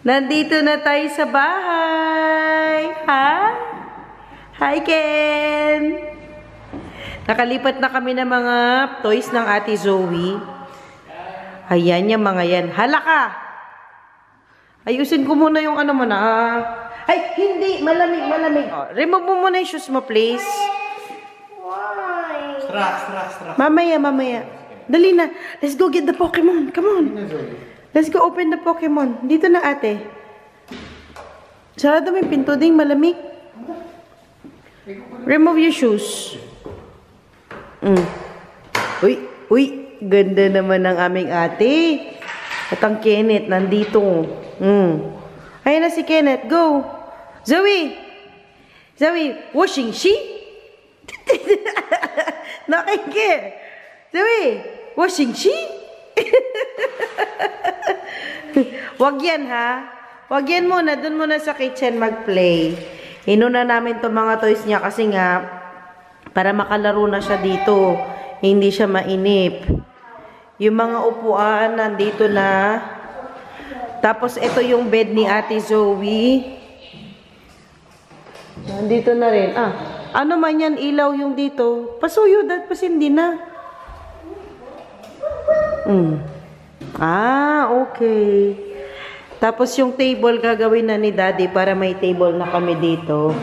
Nandito na tayo sa bahay. Ha? Hi, Ken! Nakalipat na kami ng mga toys ng Ate Zoe. Ayan yung mga yan. Hala ka! Ayusin ko muna yung ano mo na. Ay, hindi! Malamig, malamig. Oh, remove mo muna yung shoes mo, please. Why? Strak. Mamaya, mamaya. Dali na. Let's go get the Pokemon. Come on. Let's go open the Pokemon. Dito na, ate. Sarado mo yung pinto ding malamig. Remove your shoes. Uy, ganda naman ng aming ate. At ang Kenneth, nandito. Ayun na si Kenneth, go. Zoe, washing she? Nakikir. Zoe, washing she? Wag yan, ha? Wag yan muna. Doon muna sa kitchen mag-play. Inuna namin itong mga toys niya kasi nga, para makalaro na siya dito. Hindi siya mainip. Yung mga upuan, nandito na. Tapos, ito yung bed ni Ate Zoe. Nandito na rin. Ano man yan, ilaw yung dito. Pasuyo, dapat hindi na. Okay. Tapos yung table gagawin na ni Daddy para may table na kami dito.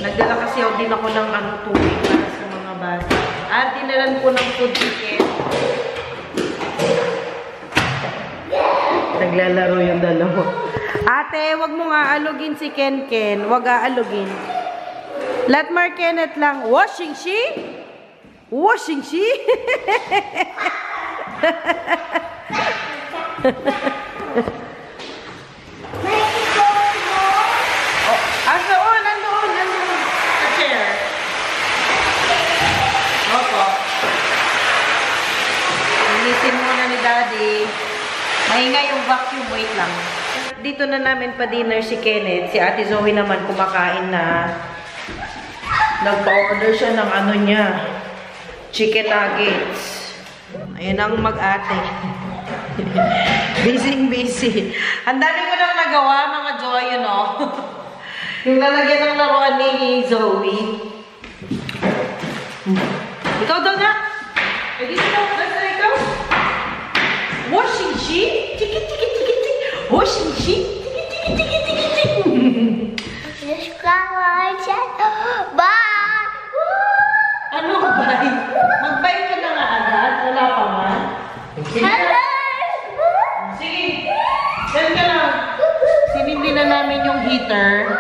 Nagdala kasi ako din ako ng tubig para sa mga bata. At dinalan ko ng food ticket. Naglalaro yung dalawa. Ate, wag mo nga alugin si Ken. Wag aalugin. Let Mark Kenneth lang. Washing she? Washing she? Nandoon. Sa chair. Opo. Linisin muna ni Daddy. Mahinga yung vacuum. Wait lang. Dito na namin pa-dinner si Kenneth. Si Ate Zoe naman kumakain na. Nagpa-order siya ng ano niya. Chicken nuggets. Ayun ang mag-ate. Busy. Ang dami ko nang nagawa, mga joy, you know. Yung lalagyan ng laruan ni Zoe. Ikaw daw na. Dito daw. Basta ikaw. Washing she? Tiki. Washing she? Tiki. Bye! Ano ba? Mag-bye ka na nga agad. Wala pa man. Hello! Sige. Diyan ka lang. Sinindi na namin yung heater.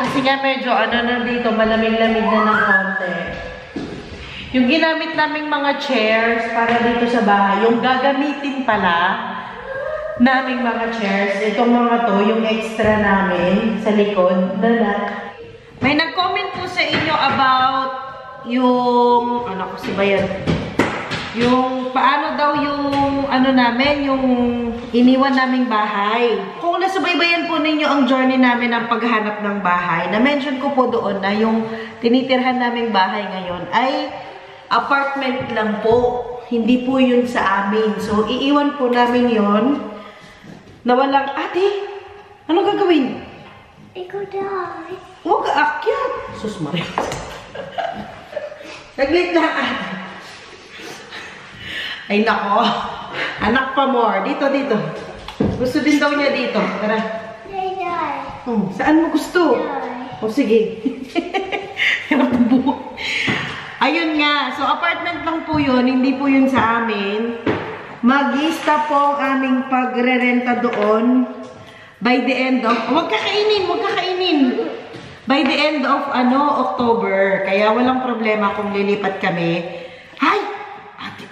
Kasi nga medyo dito, malamig-lamig na ng konti. Yung ginamit naming mga chairs para dito sa bahay, yung gagamitin pala naming mga chairs, itong mga to, yung extra namin sa likod. May nag-comment po sa inyo about yung, kasi ba yan? Yung, paano daw yung, namin, yung iniwan naming bahay. Kung nasubaybayan po ninyo ang journey namin ng paghahanap ng bahay, na-mention ko po doon na yung tinitirhan naming bahay ngayon ay apartment lang po. Hindi po yun sa amin. So, iiwan po namin yun na walang, ate, ano gagawin? Ikaw daw. Huwag ka akyat. Sus Maria. Naglit lang, ate. Ay, nako. Anak pa more. Dito. Gusto din daw niya dito. Tara. Saan mo gusto? Sige. Ayun nga. So, apartment lang po yun. Hindi po yun sa amin. Mag-i-stop po ang aming pagre-renta doon by the end of... Huwag kakainin. By the end of, October. Kaya walang problema kung lilipat kami. Hay! Ate,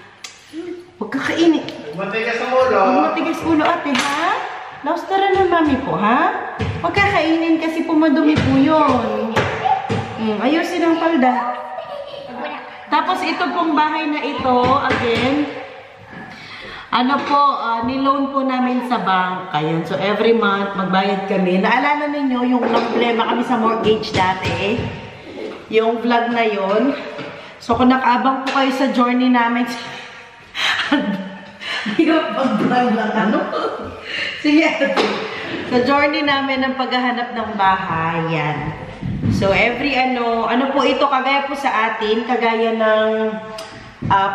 huwag kakainin. Matigas ang ulo. Matigas ulo, ate, ha? Laustara ng mami po, ha? Huwag kakainin kasi pumadumi po yun. Ayusin ang palda. Tapos ito pong bahay na ito, again, niloan po namin sa bank. Ayan. So, every month, magbayad kami. Naalala ninyo yung problema kami sa mortgage dati? Yung vlog na yon. So, kung nakaabang po kayo sa journey namin, Hindi ka pag-vlog lang ano. Sige, sa journey namin ng paghahanap ng bahay, yan. So, every ano po ito, kagaya po sa atin, kagaya ng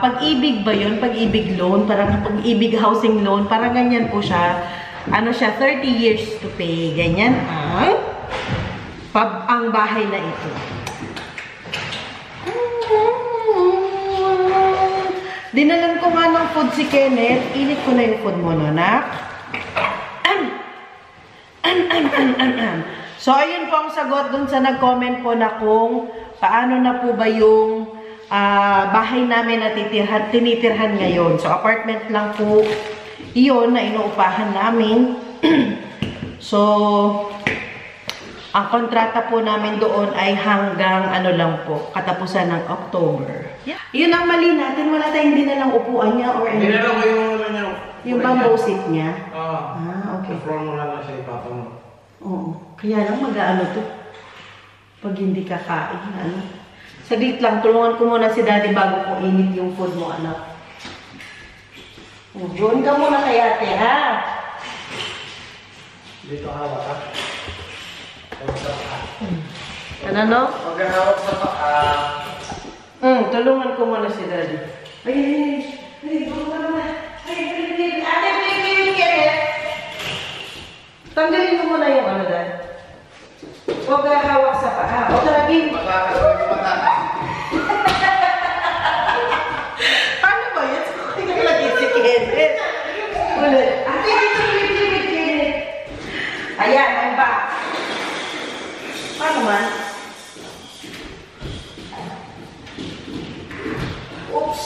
pag-ibig ba yun? Pag-ibig loan, parang pag-ibig housing loan, parang ganyan po siya. Ano siya, 30 years to pay. Ganyan ang bahay na ito. Dinalan ko nga ng food si Kenneth. Init ko na yung food mo, no, nak? So, ayun po ang sagot dun sa nag-comment po na kung paano na po ba yung bahay namin na tinitirhan ngayon. So, apartment lang po iyon na inuupahan namin. So, ang kontrata po namin doon ay hanggang ano lang po, katapusan ng October. Yeah. Yun ang mali natin. Wala tayong dinalang upuan niya or anything. Dinala ko yung bamboo seat niya? Okay. From mo lang siya ipapa mo. Oo. Kaya lang mag-ano to. Pag hindi kakain, ano. Saglit lang, tulungan ko muna si daddy bago ko init yung food mo, anak. Doon ka muna kay ate, ha? Dito hawak ka. Ano, no? Pag-hawak sa paa. Tulungan ko muna si daddy. Ay, tulungan ka muna. Ate, Kenneth. Tanggalin mo muna yung ano, dad. Huwag ka hawak sa paa. O talagin. Makakasawag yung mata. Ano ba yan? Hindi ka lagi si Kenneth. Ulit. Ate, Kenneth. Ayan, I'm back. Paano man? Oops.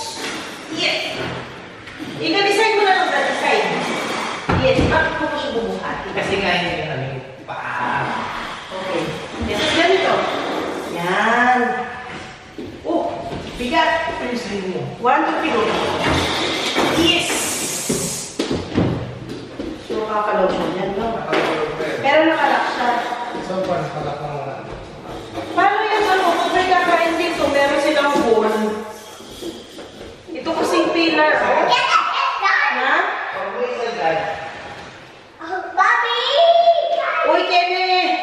Yes. I-design mo na lang dati side. Yes. Bakit mo ko siya bubuhati? Kasi nga yung aming paa. Okay. Yes. Ganito. Yan. Oh. Bigat. Ano yung sa'yo mo? 1, 2, 3. Yes. So, kakalotion yan, no? Pero nakalak siya. So, paano palak na muna? Paano yan, ano? Kung may kakain dito, meron silang bowl. Ito kasing pillar, oh. Na? Bobby! Uy, Kenneth!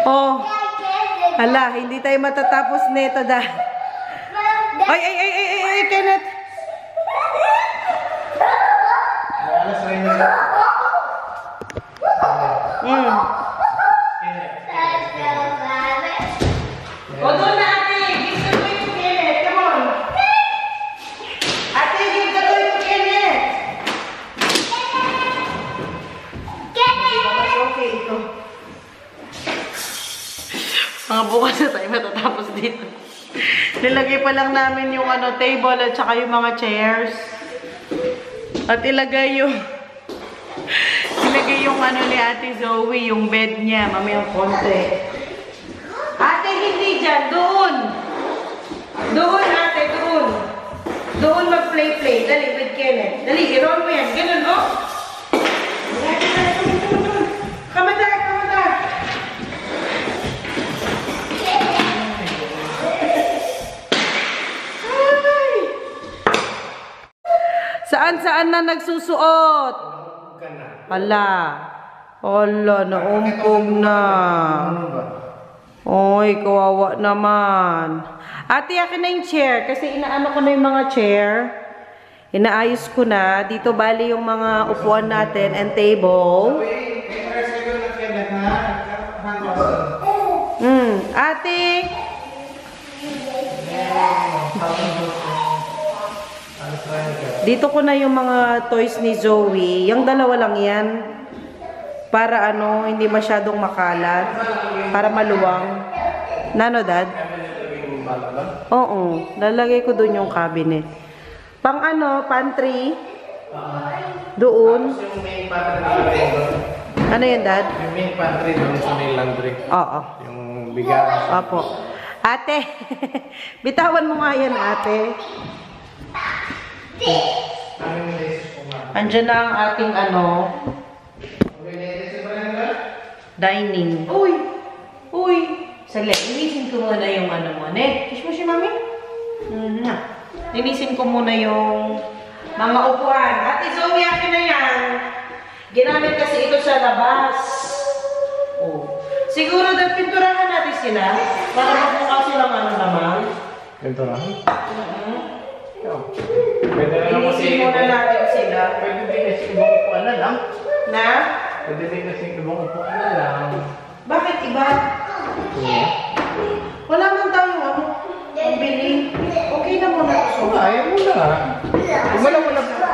Oh. Hala, hindi tayo matatapos nito dahil. Ay, Kenneth! Alas rin nila. O doon na, ate! Give the toy to Kenneth! Come on! Ate, give the toy to Kenneth! Okay, ito. Mga bukas na tayo matatapos dito. Nilagay pa lang namin yung table at saka yung mga chairs. At ilagay yung ni Ate Zoe, yung bed niya. Mamayang konti. Ate, hindi dyan. Doon. Doon, ate. Doon. Doon mag-play-play. Dali, with Kenneth. Dali, i-roll mo yan. Ganun, oh. Kamadar. Saan na nagsusuot? Hala. Hala, naumpog na. Oy, kawawa naman. Ate, akin na yung chair. Kasi inaano ko na yung mga chair. Inaayos ko na. Dito bali yung mga upuan natin and table. Ate. Dito ko na yung mga toys ni Zoe. Yung dalawa lang yan. Para hindi masyadong makalat. Para maluwang. Nano, Dad? Oo. Lalagay ko dun yung cabinet. Pang pantry. Doon. Yung main pantry. Ano yan, Dad? Yung main pantry doon sa main laundry. Oo. Yung bigas. Opo. Ate, bitawan mo nga yan, ate. Andiyan na ang ating dining. Uy! Saglit, linisin ko muna yung ano mo. Kiss mo si Mami? Linisin ko muna yung mga upuan. Ate Zoe, akin na yan. Ginamit kasi ito sa labas. Oh. Siguro dahil pinturahan natin sila para magmukha silang ano naman. Pinturahan? Pwede na lang kasi Linisin muna natin sila. Pwede din kasi ibang upuan na lang. Na? Pwede din kasi ibang upuan na lang. Bakit iba? Wala man tayong ano. Ang bili. Okay na muna ito. Ayaw mo na. Huwag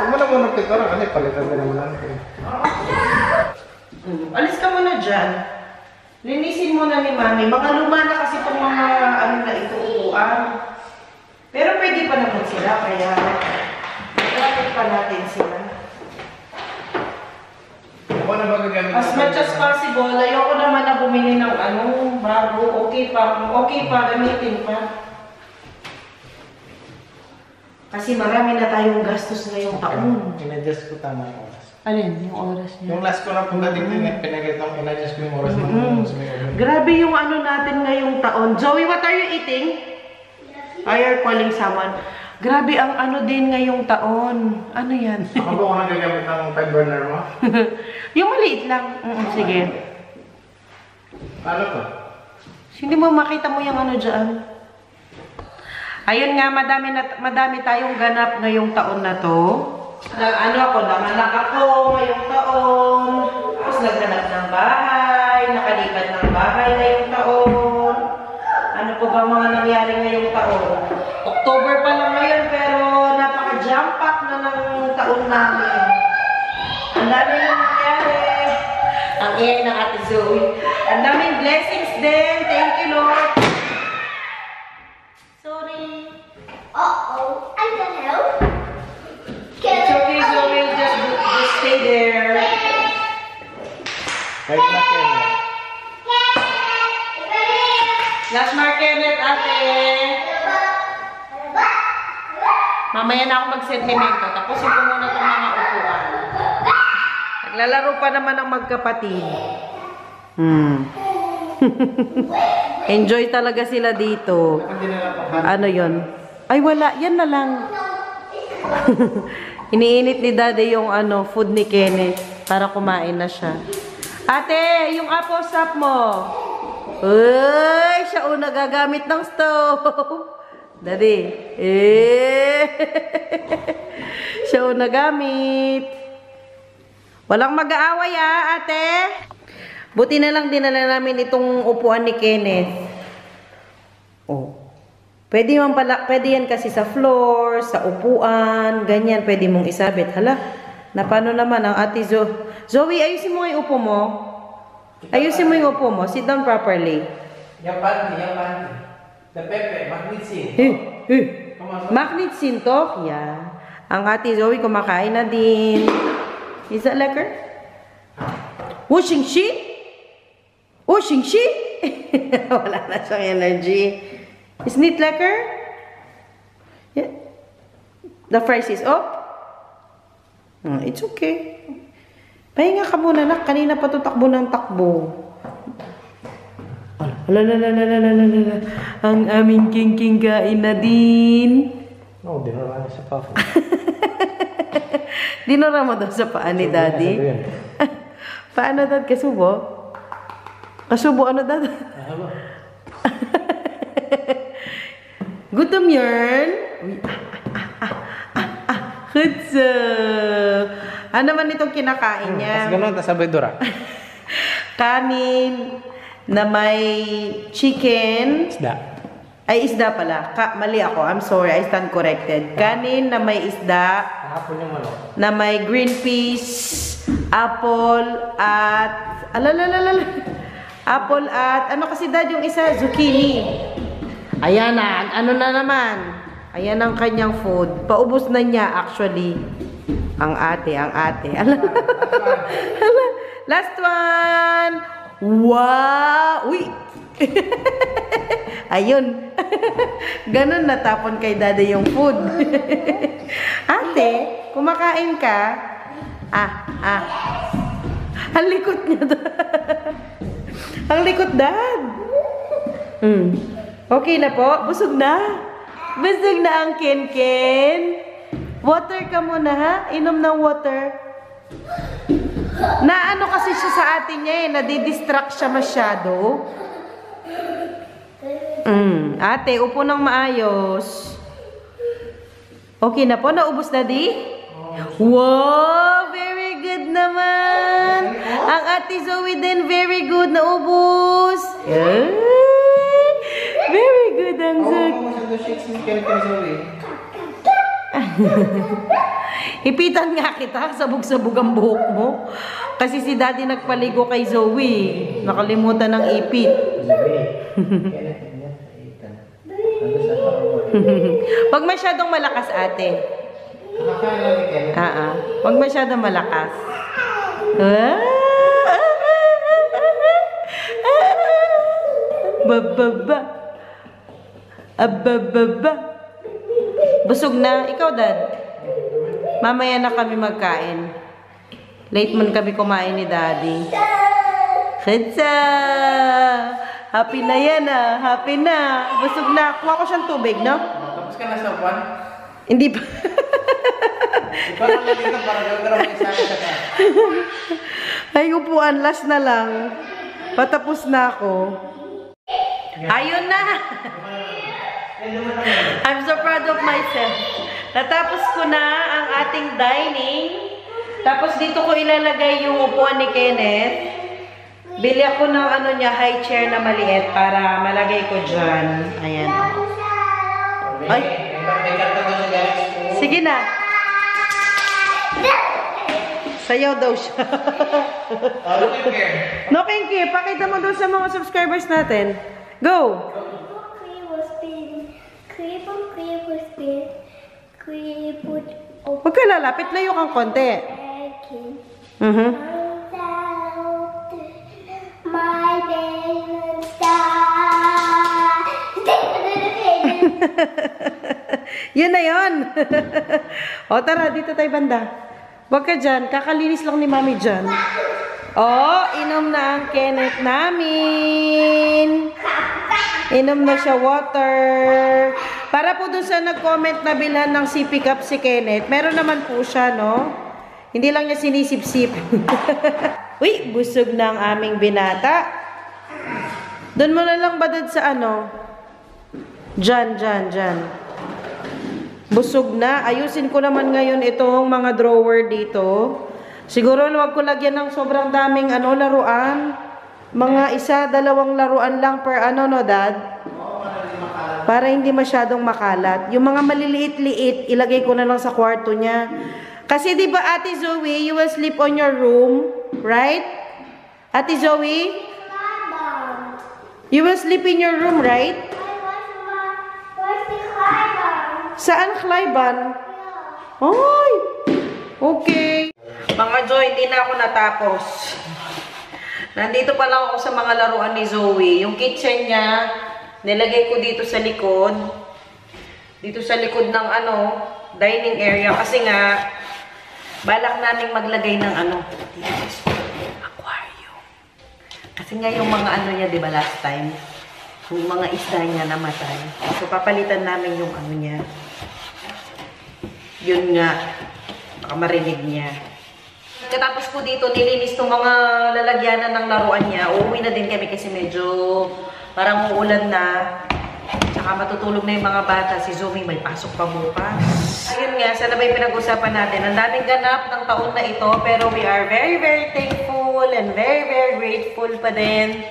mo na muna pinturahan kasi palitan din naman natin. Alis ka muna dyan. Linisin muna ni Mami. Mga luma na kasi itong mga ano na ito upuan. Pero pwede pa naman sila, kaya gamit pa natin sila. Ako na ba gagamit? As much as possible, ayoko naman na bumili ng ano, bago. Okay pa, gamitin pa. Kasi marami na tayong gastos ngayong taon. In-adjust ko tama yung oras. Alin? Yung oras niya? Yung last ko na pagdating din, pinagkita ko, in-adjust ko yung oras ng sa may oven. Grabe yung ano natin ngayong taon. Joey, what are you eating? Oh, you're calling someone. Grabe ang ano din ngayong taon. Ano yan? Ako ba ko na gagamit ng 5 burner mo? Yung maliit lang. Sige. Ano to? Hindi mo makita mo yung ano dyan. Ayun nga, madami tayong ganap ngayong taon na to. Nanganak ako ngayong taon. Tapos naghanap ng bahay, nakalipat ng bahay ngayong taon. Ano po ba mga nangyari ngayong taon? October pa lang ngayon, pero napaka-jump pack na ng taon namin. Ang dami yung nangyari. Ang iyak ng Ate Zoe. Ang daming blessings din. Thank you, Lord. Sorry. Uh-oh, I can help. It's okay, Zoe. Just stay there. Kahit na kaya. Last Markenet, ate. Mamaya na ako magsentimento. Tapusin ko muna itong mga upuan. Naglalaro pa naman ang magkapatid. Enjoy talaga sila dito. Ano yon? Ay, wala. Yan na lang. Iniinit ni Daddy yung ano, food ni Kenneth para kumain na siya. Ate, yung apple sap mo. Uy, siya una gagamit ng stove. Daddy. Siya una gamit. Walang mag-aaway ate. Buti na lang dinala namin itong upuan ni Kenneth. Oh. Pwede yan kasi sa floor, sa upuan, ganyan, pwede mong isabit. Hala, na paano naman ang ate Zoe, ayusin mo yung upo mo. Ayusin mo yung upo mo. Sit down properly. Yung panty. The pepe, magnetsin. Magnetsin to? Yeah. Ang ate Zoe kumakain na din. Is that lekker? Washing sheet? Washing sheet? Wala na siyang energy. Isn't it lekker? Yeah. The fries is up? It's okay. Pahinga ka muna, nak. Kanina pa ito takbo ng takbo. Ang aming king kain na din. No, dinala niya sa papa. Dinara mo daw sa paa ni Daddy? Paano, Dad? Kasubo? Kasubo ano, Dad? Gutom yarn? Kutsa. Ano naman itong kinakain niya? Tapos ganun, tapos sabay dura. Kanin na may chicken. Isda. Ay, isda pala. Mali ako. I'm sorry. I stand corrected. Kanin na may isda. Kahapon yung manok. Na may green peas, apple, at... Apple at... Ano kasi Dad yung isa? Zucchini. Ayan na. Ano na naman? Ayan ang kanyang food. Paubos na niya actually. Ang ate. Last one. Wow! Uy! Ayun. Ganun natapon kay Daddy yung food. Ate, kumakain ka? Ang likot niya, Dad. Ang likot, Dad. Okay na po? Busog na? Busog na ang Ken. Water ka muna ha? Inom ng water. Na ano kasi siya sa atin niya nadidistract siya masyado. Ate, upo ng maayos. Okay na po? Naubos na di? Wow! Very good naman! Ang Ate Zoe din, very good. Naubos! Very good ang Zoe. Hipitan nga kita, sabog-sabog ang buhok mo. Kasi si Daddy nagpaligo kay Zoe. Nakalimutan ng ipit. Wag masyadong malakas, ate. Wag masyadong malakas. Ababa. Busog na. Ikaw, Dad. Mamaya na kami magkain. Late man kami kumain ni Daddy. Khetsa! Happy na yan Happy na. Busog na. Kuha ko siyang tubig, no? Tapos ka na sa buwan? Hindi pa. Ikaw lang dito para gawin isa ka. Ay, upuan. Last na lang. Patapos na ako. Ayun na. I'm so proud of myself. Natapos ko na ang ating dining. Tapos dito ko ilalagay yung upuan ni Kenneth. Bili ako ng high chair na maliit para malagay ko dyan. Ayan. Ay. Sige na. Sayaw daw siya. No, thank you. Pakita mo doon sa mga subscribers natin. Go! Huwag ka lalapit. Layo kang konti. Yun na yun. O, tara. Dito tayo banda. Huwag ka dyan. Kakalinis lang ni Mami dyan. O, inom na ang Kenneth namin. Inom na siya water. Para po dun sa nag-comment na bilhan ng sipi cup si Kenneth, meron naman po siya, no? Hindi lang niya sinisip-sip. Uy, busog na ang aming binata. Doon mo na lang badad sa Diyan. Busog na. Ayusin ko naman ngayon itong mga drawer dito. Siguro wag ko lagyan ng sobrang daming laruan. Mga 1-2 laruan lang per no, Dad? Para hindi masyadong makalat. Yung mga maliliit-liit, ilagay ko na lang sa kwarto niya. Kasi di ba, Ate Zoe, you will sleep on your room, right? Ate Zoe? You will sleep in your room, right? Saan, Clyban? Ay! Okay. Mga Joy, hindi na ako natapos. Nandito pa lang ako sa mga laruan ni Zoe. Yung kitchen niya, nilagay ko dito sa likod. Dito sa likod ng dining area. Kasi nga, balak namin maglagay ng aquarium. Kasi nga yung mga niya, di ba, last time, yung mga isda niya namatay. So, papalitan namin yung niya. Yun nga, baka marinig niya. Katapos ko dito, nilinis itong mga lalagyanan ng laruan niya. Uuwi na din kami kasi medyo parang uulan na. Tsaka matutulog na yung mga bata. Si Zoe may pasok pa bukas. Ayun nga, sana ba yung pinag-usapan natin? Ang daming ganap ng taon na ito. Pero we are very, very thankful and very, very grateful pa din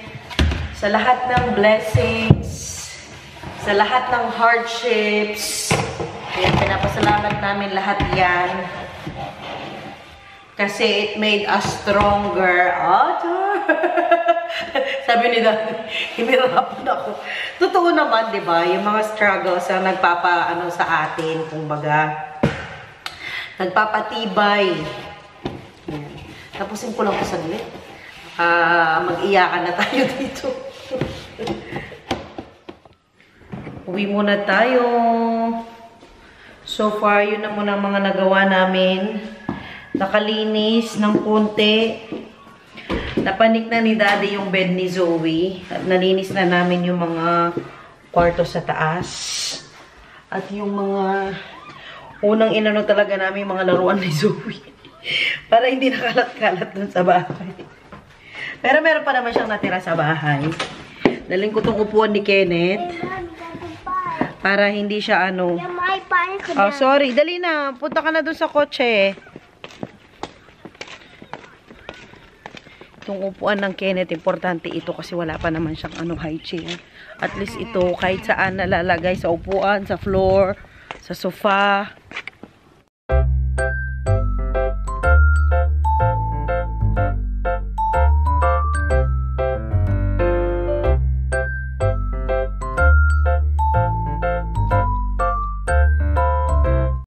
sa lahat ng blessings, sa lahat ng hardships. Kaya pinapasalamat namin lahat yan. Kasi it made us stronger. Sabi ni Daddy, hinirapan ako. Totoo naman, di ba? Yung mga struggles ang sa atin, kumbaga. Nagpapatibay. Yan. Tapusin ko lang po saglit. Mag-iyakan na tayo dito. Uwi muna tayo. So far, yun na muna ang mga nagawa namin. Nakalinis ng konti. Napanik na ni Daddy yung bed ni Zoe. At nalinis na namin yung mga kwarto sa taas. At yung mga unang inano talaga namin yung mga laruan ni Zoe. Para hindi nakalat-kalat dun sa bahay. Pero meron pa naman siyang natira sa bahay. Daling ko tong upuan ni Kenneth. Para hindi siya ano. Oh, sorry. Dali na. Punta ka na dun sa kotse. Itong upuan ng Kenneth, importante ito kasi wala pa naman siyang ano, high chair. At least ito, kahit saan nalalagay, sa upuan, sa floor, sa sofa.